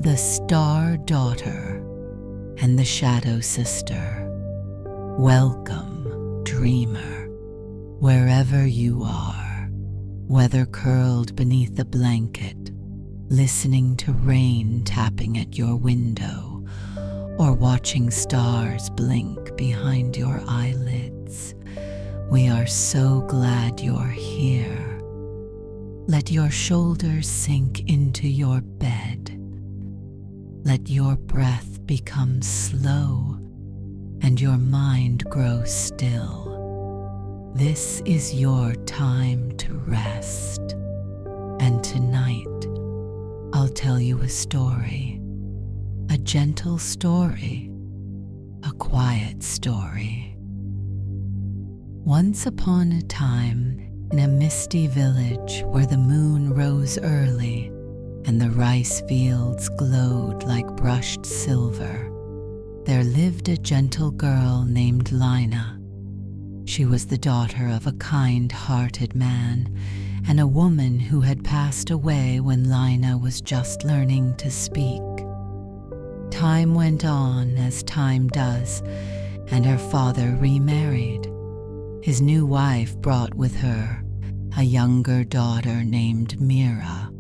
the Star Daughter and the Shadow Sister. Welcome, dreamer, wherever you are, whether curled beneath a blanket, listening to rain tapping at your window, or watching stars blink behind your eyelids. We are so glad you're here. Let your shoulders sink into your bed. Let your breath become slow and your mind grow still. This is your time to rest. And tonight, I'll tell you a story. A gentle story. A quiet story. Once upon a time, in a misty village where the moon rose early and the rice fields glowed like brushed silver, there lived a gentle girl named Lina. She was the daughter of a kind-hearted man and a woman who had passed away when Lina was just learning to speak. Time went on as time does, and her father remarried. His new wife brought with her a younger daughter named Mira,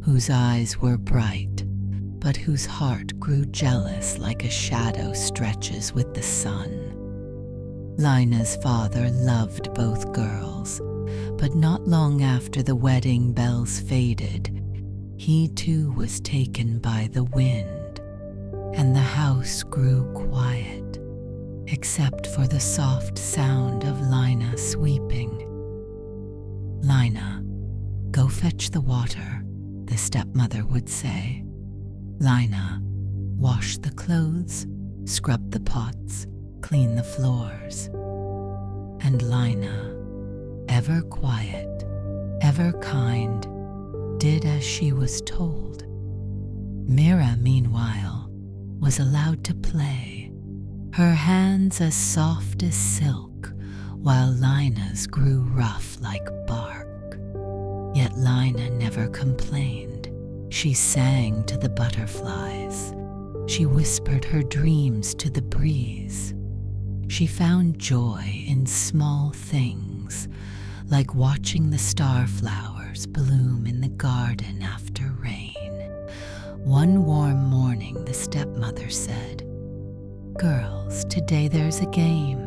whose eyes were bright, but whose heart grew jealous like a shadow stretches with the sun. Lina's father loved both girls, but not long after the wedding bells faded, he too was taken by the wind, and the house grew quiet, except for the soft sound of Lina sweeping. Lina, go fetch the water, the stepmother would say. Lina, wash the clothes, scrub the pots, clean the floors. And Lina, ever quiet, ever kind, did as she was told. Mira, meanwhile, was allowed to play, her hands as soft as silk, while Lina's grew rough like bark. Yet Lina never complained. She sang to the butterflies. She whispered her dreams to the breeze. She found joy in small things, like watching the starflowers bloom in the garden after rain. One warm morning, the stepmother said, "Girls, today there's a game.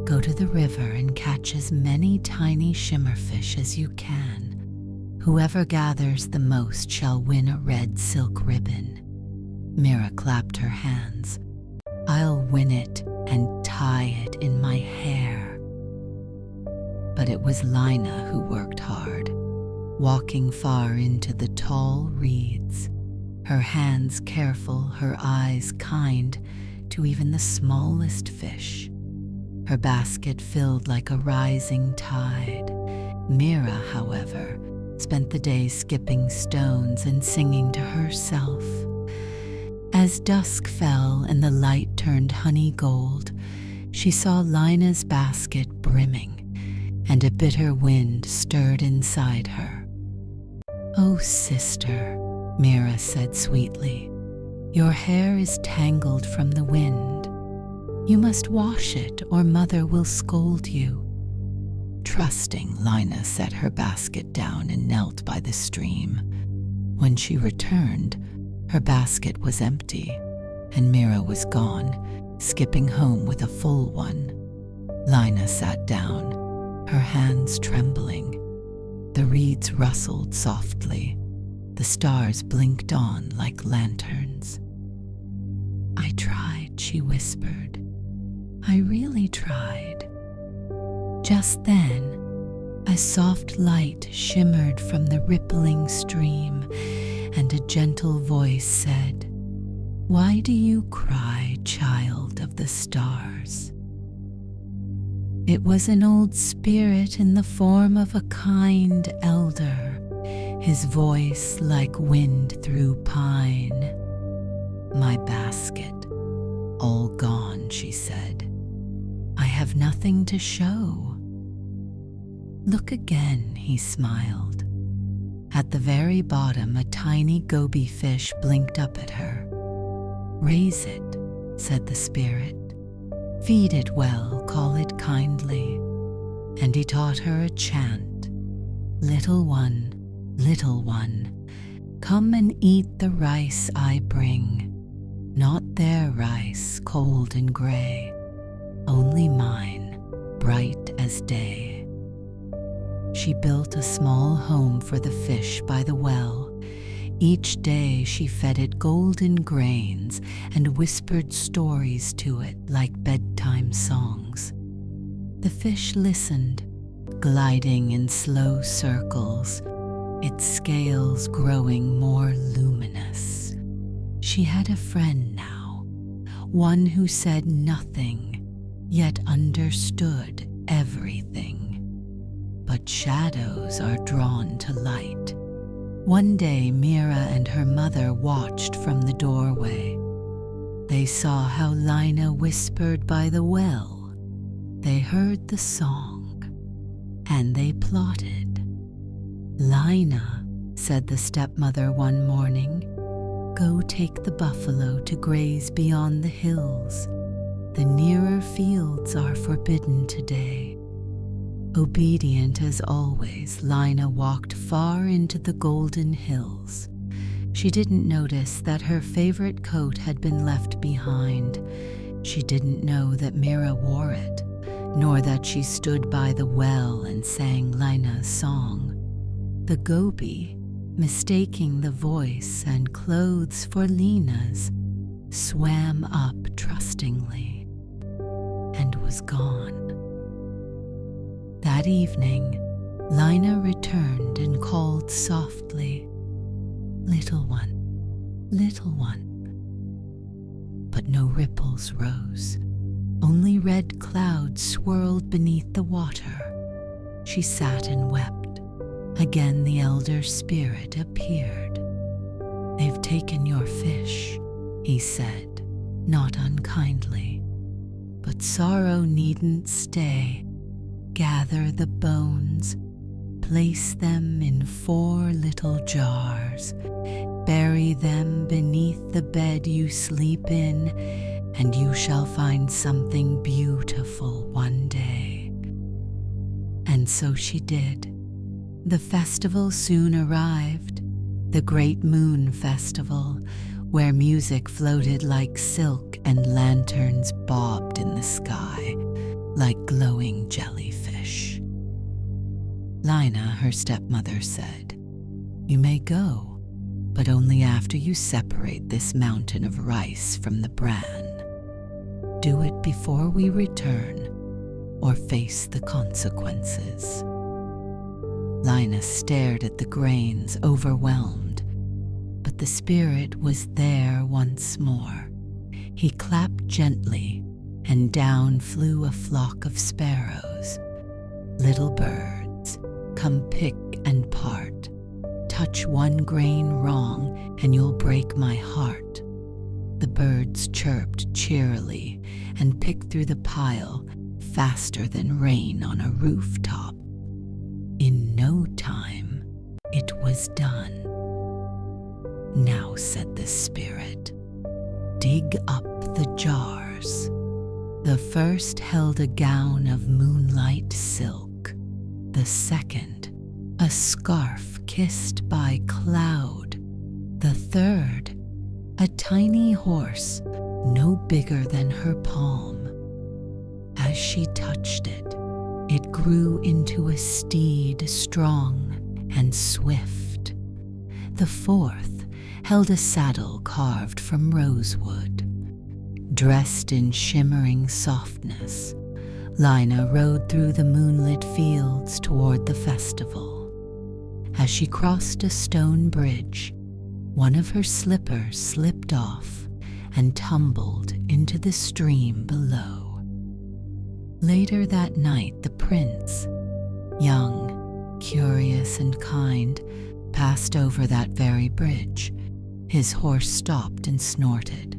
Go to the river and catch as many tiny shimmerfish as you can. Whoever gathers the most shall win a red silk ribbon." Mira clapped her hands. "I'll win it and tie it in my hair." But it was Lina who worked hard, walking far into the tall reeds, her hands careful, her eyes kind to even the smallest fish, her basket filled like a rising tide. Mira, however, spent the day skipping stones and singing to herself. As dusk fell and the light turned honey gold, she saw Lina's basket brimming, and a bitter wind stirred inside her. "Oh, sister," Mira said sweetly, "your hair is tangled from the wind. You must wash it or mother will scold you." Trusting, Lina set her basket down and knelt by the stream. When she returned, her basket was empty, and Mira was gone, skipping home with a full one. Lina sat down, her hands trembling. The reeds rustled softly. The stars blinked on like lanterns. "I tried," she whispered. "I really tried." Just then, a soft light shimmered from the rippling stream, and a gentle voice said, "Why do you cry, child of the stars?" It was an old spirit in the form of a kind elder, his voice like wind through pine. "My basket, all gone," she said. "I have nothing to show." "Look again," he smiled. At the very bottom, a tiny goby fish blinked up at her. "Raise it," said the spirit. "Feed it well, call it kindly." And he taught her a chant. Little one, come and eat the rice I bring. Not their rice, cold and gray, only mine, bright as day." She built a small home for the fish by the well. Each day she fed it golden grains and whispered stories to it like bedtime songs. The fish listened, gliding in slow circles, its scales growing more luminous. She had a friend now, one who said nothing, yet understood everything. But shadows are drawn to light. One day Mira and her mother watched from the doorway. They saw how Lina whispered by the well. They heard the song, and they plotted. "Lina," said the stepmother one morning, "go take the buffalo to graze beyond the hills. The nearer fields are forbidden today." Obedient as always, Lina walked far into the golden hills. She didn't notice that her favorite coat had been left behind. She didn't know that Mira wore it, nor that she stood by the well and sang Lina's song. The goby, mistaking the voice and clothes for Lina's, swam up trustingly and was gone. That evening, Lina returned and called softly, little one," but no ripples rose. Only red clouds swirled beneath the water. She sat and wept. Again the elder spirit appeared. "They've taken your fish," he said, not unkindly. "But sorrow needn't stay. Gather the bones, place them in 4 little jars, bury them beneath the bed you sleep in, and you shall find something beautiful one day." And so she did. The festival soon arrived, the great moon festival, where music floated like silk and lanterns bobbed in the sky like glowing jellyfish. Lina, her stepmother, said, "You may go, but only after you separate this mountain of rice from the bran. Do it before we return, or face the consequences." Lina stared at the grains, overwhelmed, but the spirit was there once more. He clapped gently, and down flew a flock of sparrows. "Little birds, come pick and part. Touch one grain wrong, and you'll break my heart." The birds chirped cheerily and picked through the pile faster than rain on a rooftop. In no time, it was done. "Now," said the spirit, "dig up the jars." The first held a gown of moonlight silk. The second, a scarf kissed by cloud. The third, a tiny horse no bigger than her palm. As she touched it, it grew into a steed strong and swift. The fourth held a saddle carved from rosewood. Dressed in shimmering softness, Lina rode through the moonlit fields toward the festival. As she crossed a stone bridge, one of her slippers slipped off and tumbled into the stream below. Later that night, the prince, young, curious, and kind, passed over that very bridge. His horse stopped and snorted.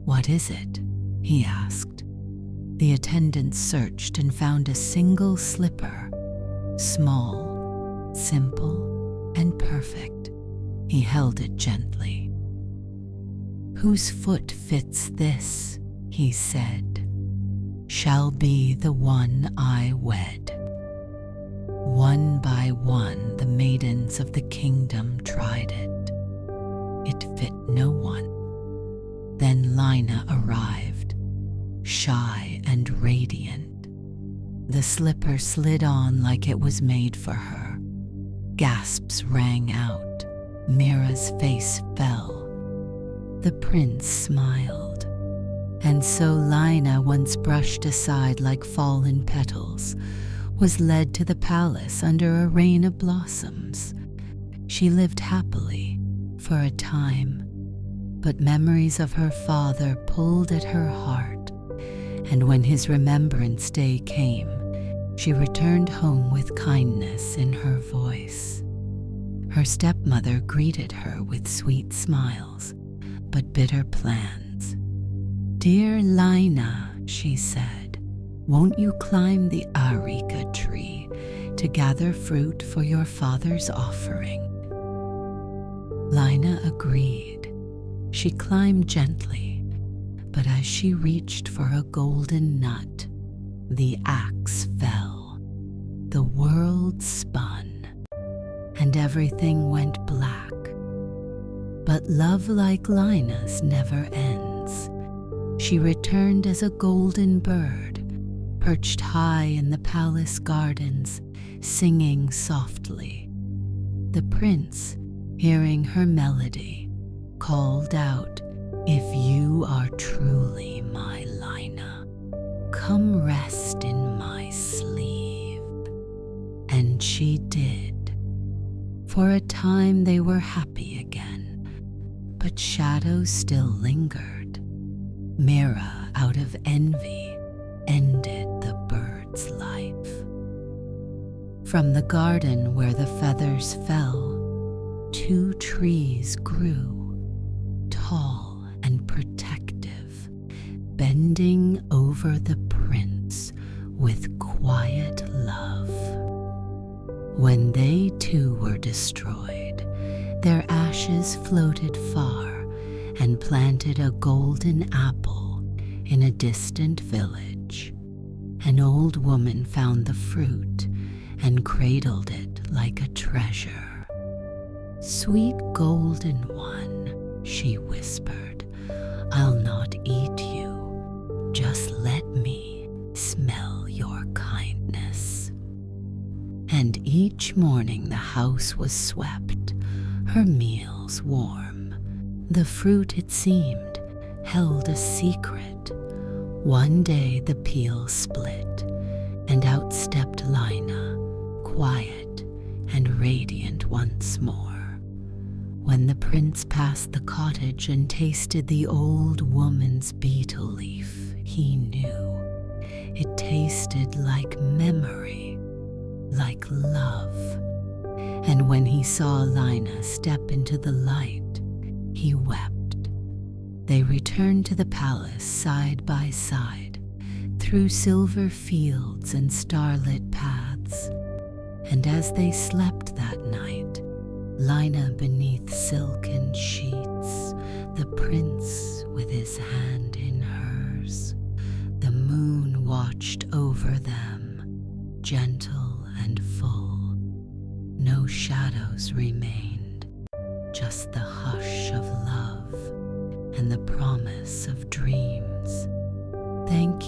"What is it?" he asked. The attendant searched and found a single slipper, small, simple, and perfect. He held it gently. "Whose foot fits this," he said, "shall be the one I wed." One by one the maidens of the kingdom tried it. It fit no one. Then Lina arrived, shy and radiant. The slipper slid on like it was made for her. Gasps rang out. Mira's face fell. The prince smiled. And so Lina, once brushed aside like fallen petals, was led to the palace under a rain of blossoms. She lived happily for a time, but memories of her father pulled at her heart, and when his remembrance day came, she returned home with kindness in her voice. Her stepmother greeted her with sweet smiles, but bitter plans. "Dear Lina," she said, "won't you climb the areca tree to gather fruit for your father's offering?" Lina agreed. She climbed gently, but as she reached for a golden nut, the axe fell. The world spun, and everything went black. But love like Lina's never ends. She returned as a golden bird, perched high in the palace gardens, singing softly. The prince, hearing her melody, called out, "If you are truly my Lina, come rest in my sleeve." And she did. For a time they were happy again, but shadows still lingered. Mira, out of envy, ended the bird's life. From the garden where the feathers fell, 2 trees grew, tall and protective, bending over the prince with quiet love. When they too were destroyed, their ashes floated far and planted a golden apple in a distant village. An old woman found the fruit and cradled it like a treasure. "Sweet golden one," she whispered, "I'll not eat you. Just let me smell your kindness." And each morning the house was swept, her meals warm. The fruit, it seemed, held a secret. One day the peel split, and out stepped Lina, quiet and radiant once more. When the prince passed the cottage and tasted the old woman's beetle leaf, he knew it tasted like memory, like love. And when he saw Lina step into the light, he wept. They returned to the palace side by side, through silver fields and starlit paths. And as they slept that night, Lina beneath silken sheets, the prince with his hand in hers, the moon watched over them, gentle and full. No shadows remained, just the hush of love and the promise of dreams.